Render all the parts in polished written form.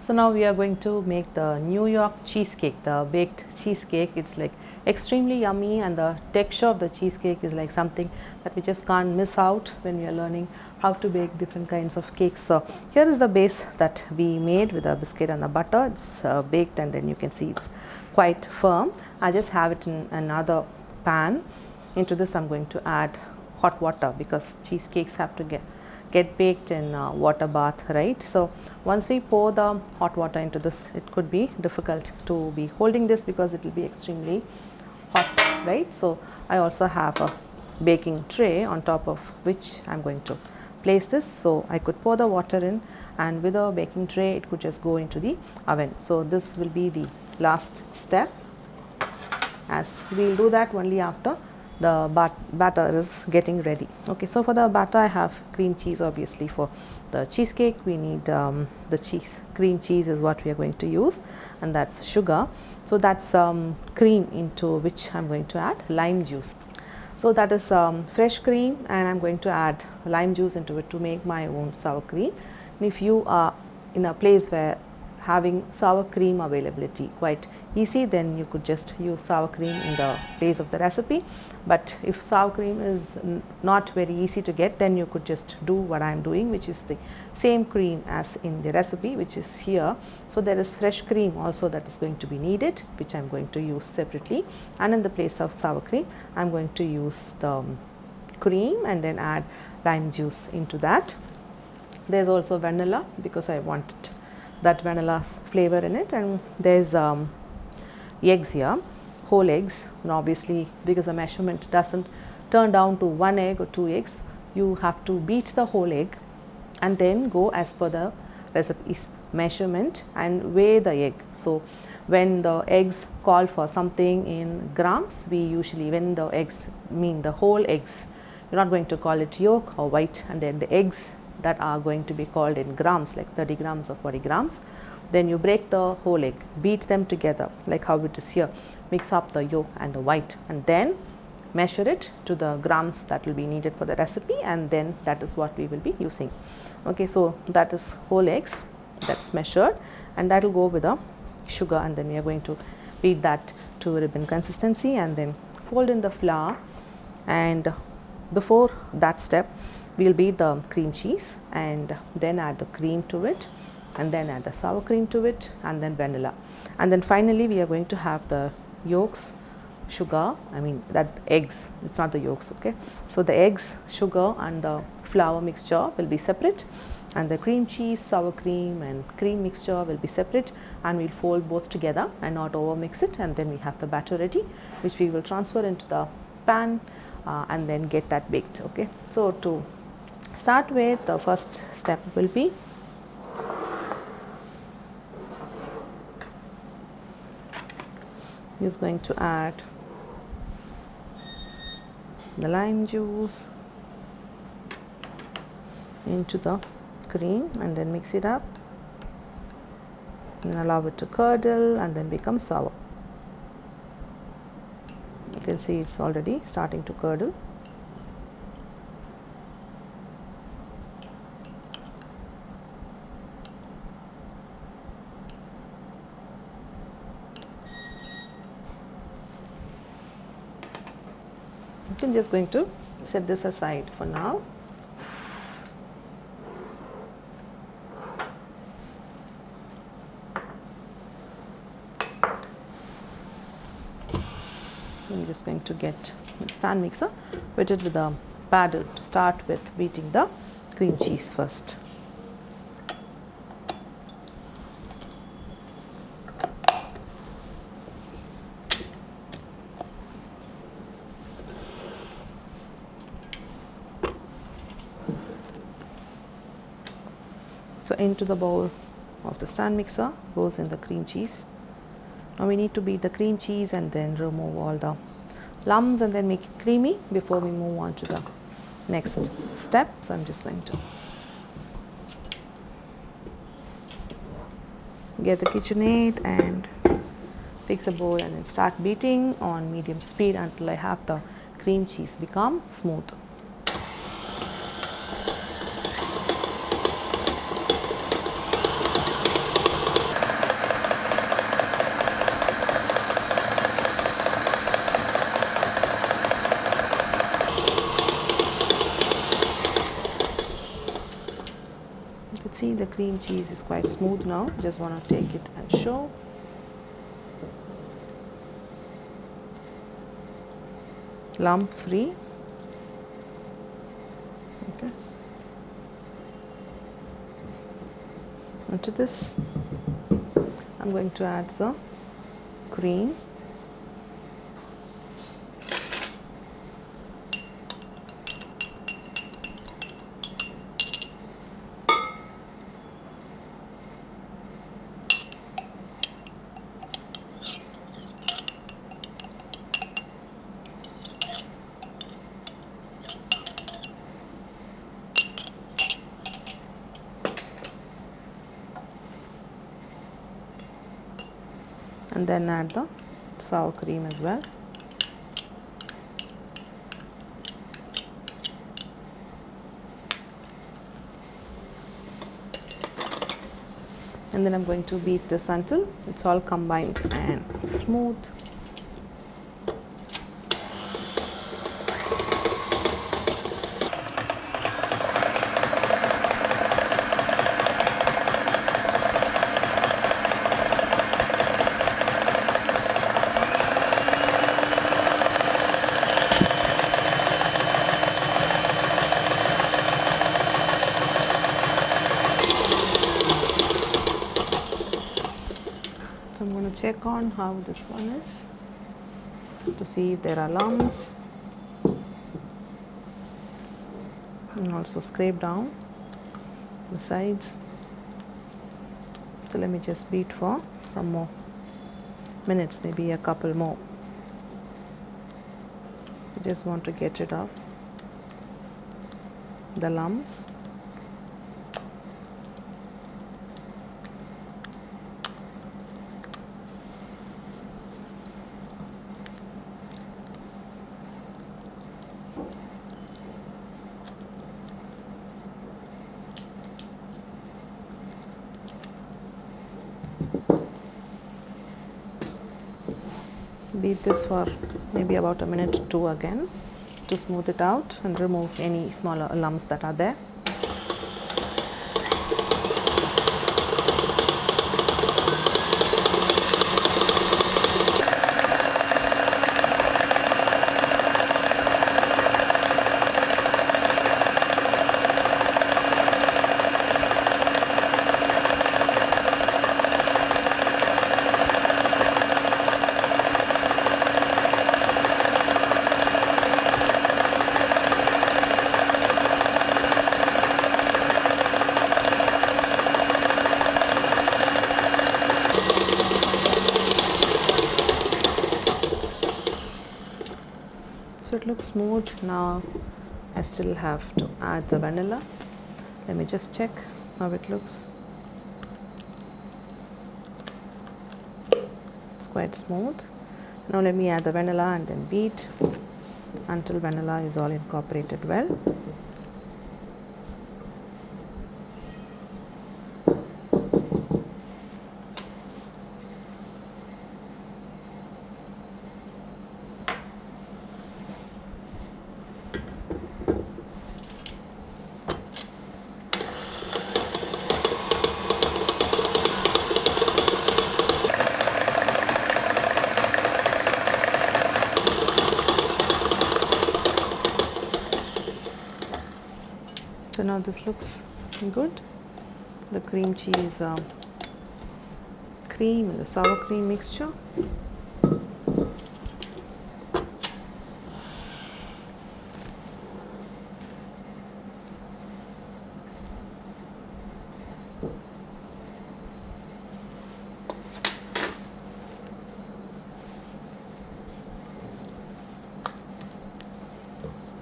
So now we are going to make the New York cheesecake, the baked cheesecake. It's like extremely yummy, and the texture of the cheesecake is like something that we just can't miss out when we are learning how to bake different kinds of cakes. So here is the base that we made with the biscuit and the butter. It's baked, and then you can see it's quite firm. I just have it in another pan. Into this I'm going to add hot water, because cheesecakes have to get baked in water bath, right? So once we pour the hot water into this, it could be difficult to be holding this because it will be extremely hot, right? So I also have a baking tray on top of which I'm going to place this. So I could pour the water in, and with a baking tray it could just go into the oven. So this will be the last step, as we'll do that only after the batter is getting ready. Okay, so for the batter I have cream cheese. Obviously for the cheesecake we need the cream cheese is what we are going to use, and that's sugar. So that's cream into which I'm going to add lime juice. So that is fresh cream, and I'm going to add lime juice into it to make my own sour cream. And if you are in a place where having sour cream availability quite easy, then you could just use sour cream in the place of the recipe. But if sour cream is not very easy to get, then you could just do what I am doing, which is the same cream as in the recipe, which is here. So there is fresh cream also that is going to be needed, which I am going to use separately, and in the place of sour cream I am going to use the cream and then add lime juice into that. There is also vanilla, because I wanted that vanilla's flavor in it, and there's eggs here, whole eggs. And obviously because the measurement doesn't turn down to 1 egg or 2 eggs, you have to beat the whole egg and then go as per the recipe's measurement and weigh the egg. So when the eggs call for something in grams, we usually, when the eggs mean the whole eggs, you're not going to call it yolk or white, and then the eggs that are going to be called in grams, like 30 grams or 40 grams, then you break the whole egg, beat them together like how it is here, mix up the yolk and the white, and then measure it to the grams that will be needed for the recipe, and then that is what we will be using. Okay, so that is whole eggs, that's measured, and that will go with the sugar, and then we are going to beat that to ribbon consistency and then fold in the flour. And before that step, we'll beat the cream cheese and then add the cream to it, and then add the sour cream to it, and then vanilla, and then finally we are going to have the yolks, sugar, that eggs, it's not the yolks, okay. So the eggs, sugar and the flour mixture will be separate, and the cream cheese, sour cream and cream mixture will be separate, and we'll fold both together and not over mix it, and then we have the batter ready, which we will transfer into the pan and then get that baked. Okay, so to start with, the first step will be is going to add the lime juice into the cream and then mix it up and allow it to curdle and then become sour. You can see it's already starting to curdle. I'm just going to set this aside for now. I'm just going to get a stand mixer, put it with a paddle to start with beating the cream cheese first. So into the bowl of the stand mixer goes in the cream cheese. Now we need to beat the cream cheese and then remove all the lumps and then make it creamy before we move on to the next step. So I'm just going to get the KitchenAid and fix a bowl and then start beating on medium speed until I have the cream cheese become smooth. See, the cream cheese is quite smooth now. Just want to take it and show. Lump free. Okay. And to this, I'm going to add some cream. And then add the sour cream as well. And then I'm going to beat this until it's all combined and smooth. I'm going to check on how this one is to see if there are lumps, and also scrape down the sides. So let me just beat for some more minutes, maybe a couple more. I just want to get rid of the lumps. Beat this for maybe about a minute or two again to smooth it out and remove any smaller lumps that are there. So it looks smooth. Now I still have to add the vanilla. Let me just check how it looks. It's quite smooth. Now let me add the vanilla and then beat until vanilla is all incorporated well. So now this looks good. The cream cheese cream and the sour cream mixture.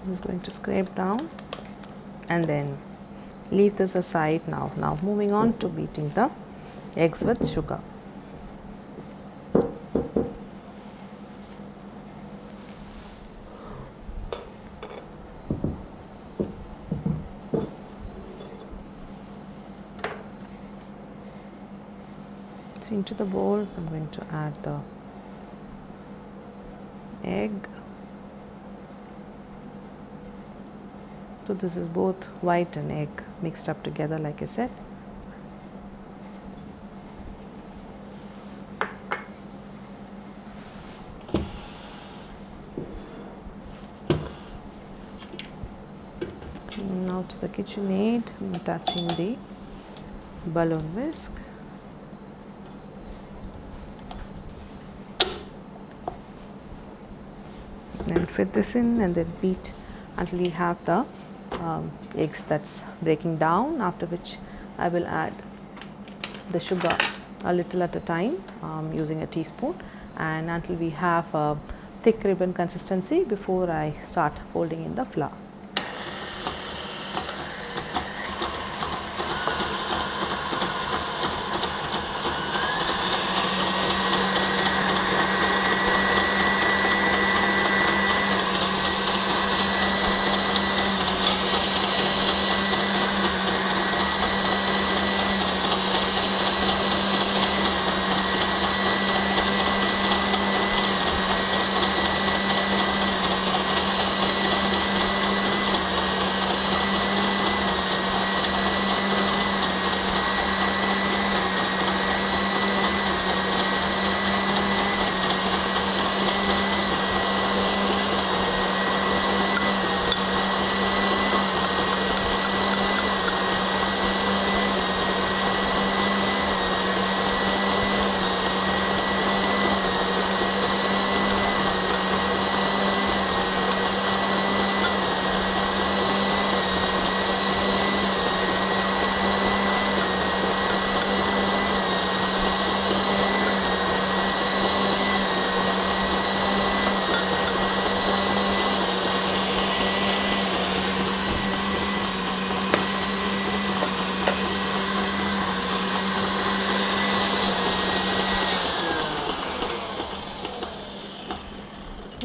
I'm just going to scrape down and then leave this aside now. Now moving on to beating the eggs with sugar. So into the bowl I'm going to add the egg. So this is both white and egg mixed up together, like I said. Now to the KitchenAid, I'm attaching the balloon whisk. And fit this in and then beat until you have the eggs that's breaking down, after which I will add the sugar a little at a time using a teaspoon, and until we have a thick ribbon consistency before I start folding in the flour.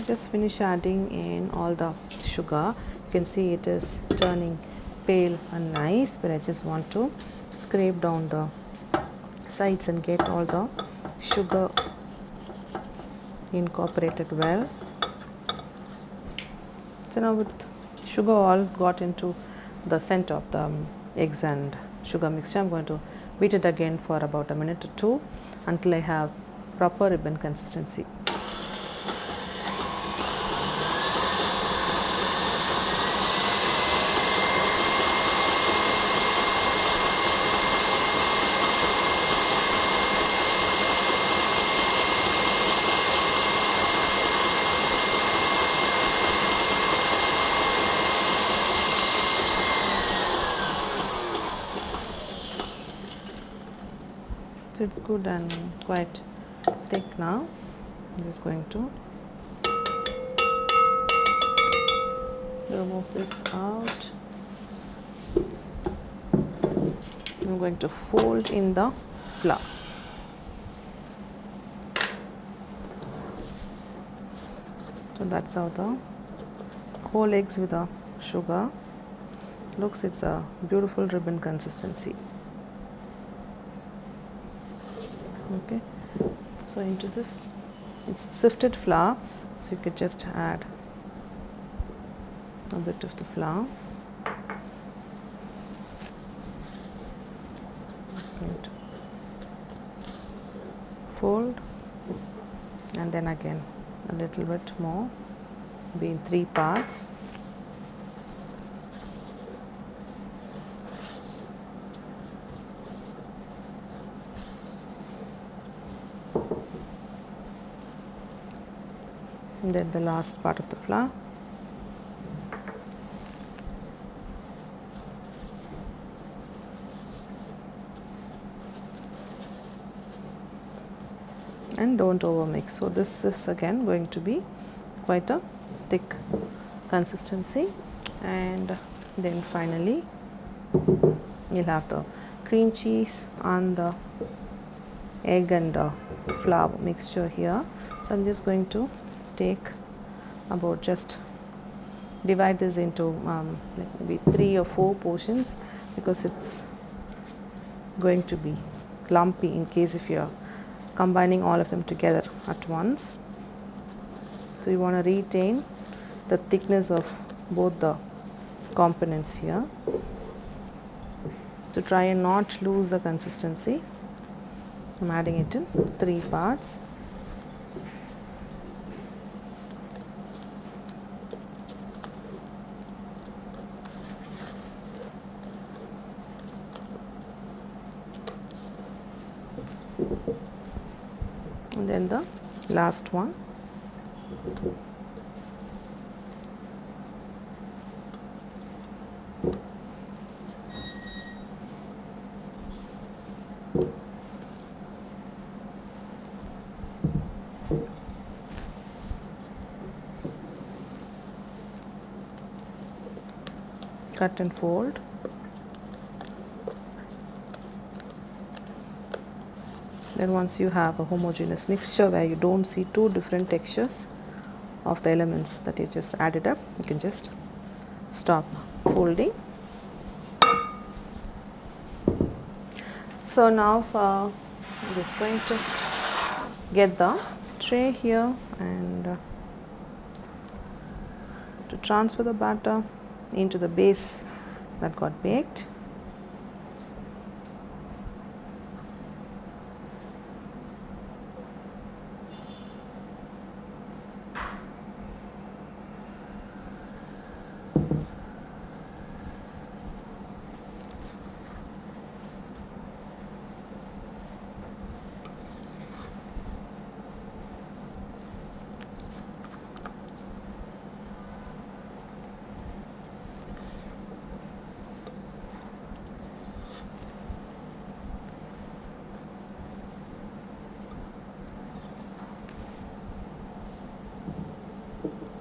Just finish adding in all the sugar. You can see it is turning pale and nice, but I just want to scrape down the sides and get all the sugar incorporated well. So now with sugar all got into the center of the eggs and sugar mixture, I'm going to beat it again for about a minute or two until I have proper ribbon consistency. So it's good and quite thick now. I'm just going to remove this out. I'm going to fold in the flour. So that's how the whole eggs with the sugar looks. It's a beautiful ribbon consistency. Okay, so into this, it's sifted flour, so you could just add a bit of the flour. Going to fold, and then again a little bit more, be in 3 parts. And then the last part of the flour. And don't over mix. So this is again going to be quite a thick consistency, and then finally you'll have the cream cheese and the egg and flour mixture here. So I'm just going to take about, just divide this into maybe 3 or 4 portions, because it's going to be lumpy in case if you're combining all of them together at once. So you want to retain the thickness of both the components here, to try and not lose the consistency. I'm adding it in 3 parts. and then the last one. Cut and fold. Then once you have a homogeneous mixture where you don't see two different textures of the elements that you just added up, you can just stop folding. So now I'm just going to get the tray here and to transfer the batter into the base that got baked.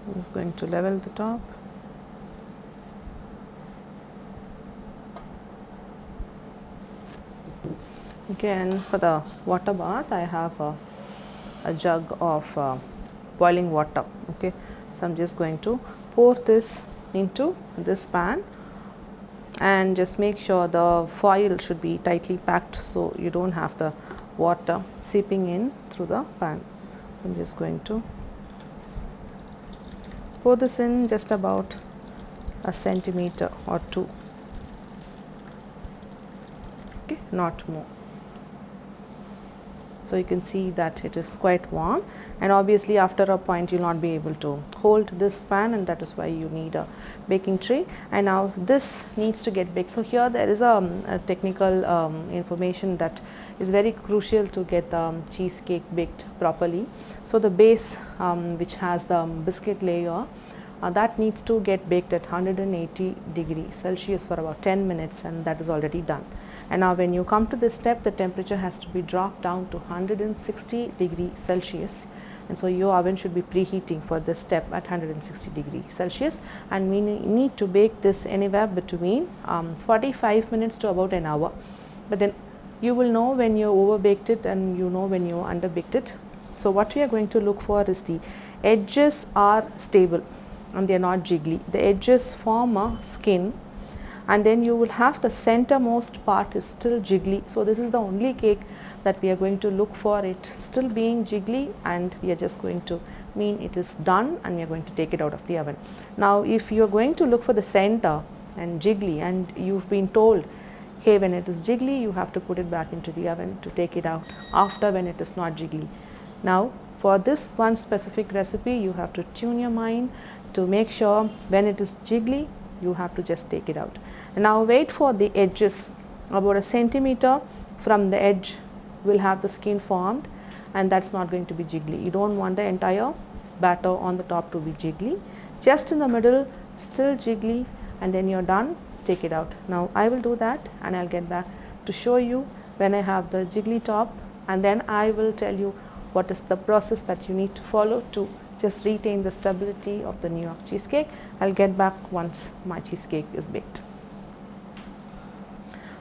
I'm just going to level the top. Again, for the water bath, I have a jug of boiling water. Okay, so I'm just going to pour this into this pan and just make sure the foil should be tightly packed so you don't have the water seeping in through the pan. So I'm just going to pour this in just about a centimeter or two, okay, not more. So you can see that it is quite warm, and obviously after a point you will not be able to hold this pan, and that is why you need a baking tray. And now this needs to get baked. So here there is a technical information that is very crucial to get the cheesecake baked properly. So the base which has the biscuit layer, that needs to get baked at 180 degrees Celsius for about 10 minutes, and that is already done. And now when you come to this step, the temperature has to be dropped down to 160 degrees Celsius, and so your oven should be preheating for this step at 160 degrees Celsius, and we need to bake this anywhere between 45 minutes to about an hour. But then you will know when you overbaked it and you know when you underbaked it. So what we are going to look for is the edges are stable and they are not jiggly. The edges form a skin, and then you will have the centermost part is still jiggly. So this is the only cake that we are going to look for, it still being jiggly, and we are just going to mean it is done, and we are going to take it out of the oven. Now if you are going to look for the center and jiggly, and you've been told, hey, when it is jiggly you have to put it back into the oven to take it out after when it is not jiggly. Now for this one specific recipe you have to tune your mind to make sure when it is jiggly you have to just take it out. And now wait for the edges, about a centimeter from the edge will have the skin formed, and that's not going to be jiggly. You don't want the entire batter on the top to be jiggly, just in the middle still jiggly, and then you're done, take it out. Now I will do that and I'll get back to show you when I have the jiggly top, and then I will tell you what is the process that you need to follow to just retain the stability of the New York cheesecake. I'll get back once my cheesecake is baked.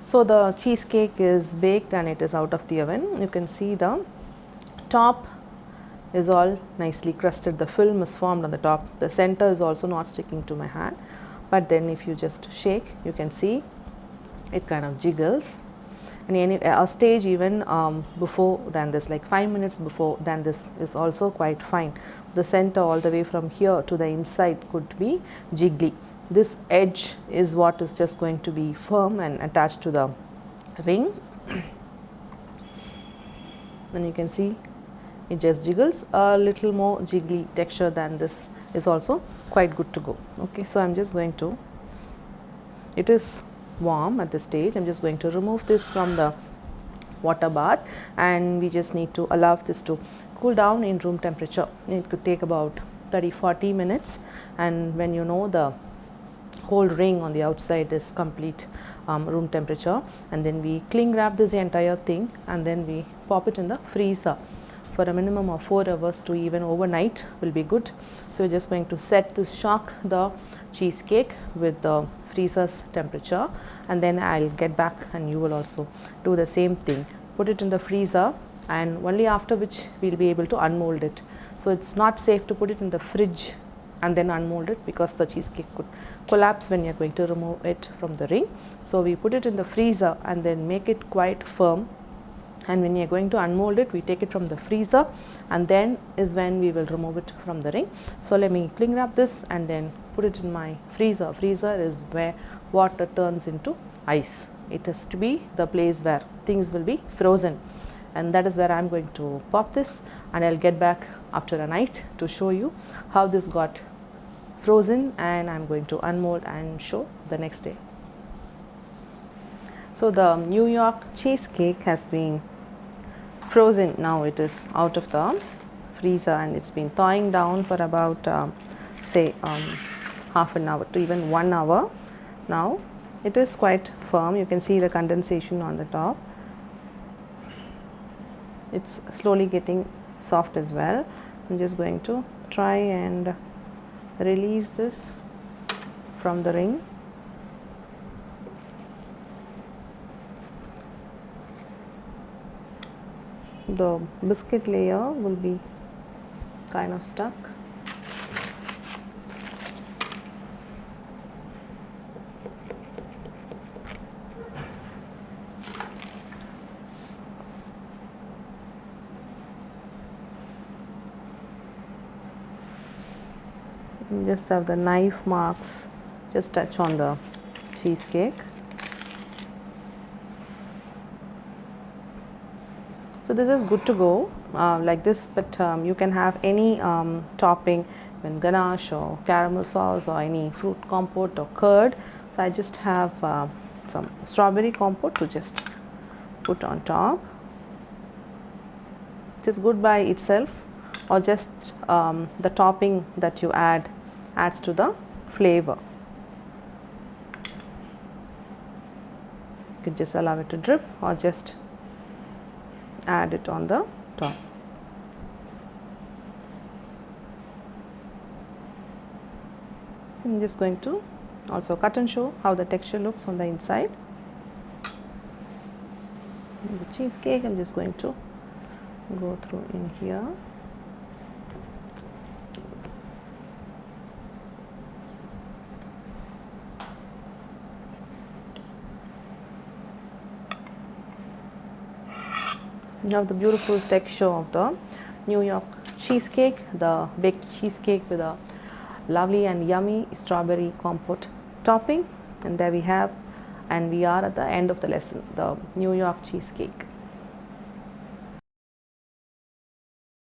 So the cheesecake is baked and it is out of the oven. You can see the top is all nicely crusted, the film is formed on the top, the center is also not sticking to my hand, but then if you just shake you can see it kind of jiggles. And a stage even before than this, like 5 minutes before than this, is also quite fine. The center all the way from here to the inside could be jiggly. This edge is what is just going to be firm and attached to the ring. And you can see it just jiggles. A little more jiggly texture than this is also quite good to go. Okay, so I'm just going to, it is warm at this stage, I'm just going to remove this from the water bath, and we just need to allow this to cool down in room temperature. It could take about 30-40 minutes, and when you know the whole ring on the outside is complete room temperature, and then we cling wrap this entire thing, and then we pop it in the freezer for a minimum of 4 hours to even overnight will be good. So we're just going to set this, shock the cheesecake with the freezer's temperature, and then I'll get back and you will also do the same thing. Put it in the freezer, and only after which we'll be able to unmold it. So it's not safe to put it in the fridge and then unmold it, because the cheesecake could collapse when you're going to remove it from the ring. So we put it in the freezer and then make it quite firm, and when you're going to unmold it, we take it from the freezer, and then is when we will remove it from the ring. So let me cling wrap this and then put it in my freezer. Freezer is where water turns into ice. It has to be the place where things will be frozen, and that is where I'm going to pop this, and I'll get back after a night to show you how this got frozen, and I'm going to unmold and show the next day. So the New York cheesecake has been frozen. Now it is out of the freezer, and it's been thawing down for about say half an hour to even 1 hour. Now it is quite firm. You can see the condensation on the top. It's slowly getting soft as well. I'm just going to try and release this from the ring. The biscuit layer will be kind of stuck. Just have the knife marks just touch on the cheesecake. So this is good to go like this, but you can have any topping, even ganache or caramel sauce or any fruit compote or curd. So I just have some strawberry compote to just put on top. It is good by itself, or just the topping that you add adds to the flavor. You could just allow it to drip, or just add it on the top. I'm just going to also cut and show how the texture looks on the inside. The cheesecake, I'm just going to go through in here. You have the beautiful texture of the New York cheesecake, the baked cheesecake with a lovely and yummy strawberry compote topping. And there we have, and we are at the end of the lesson, the New York cheesecake.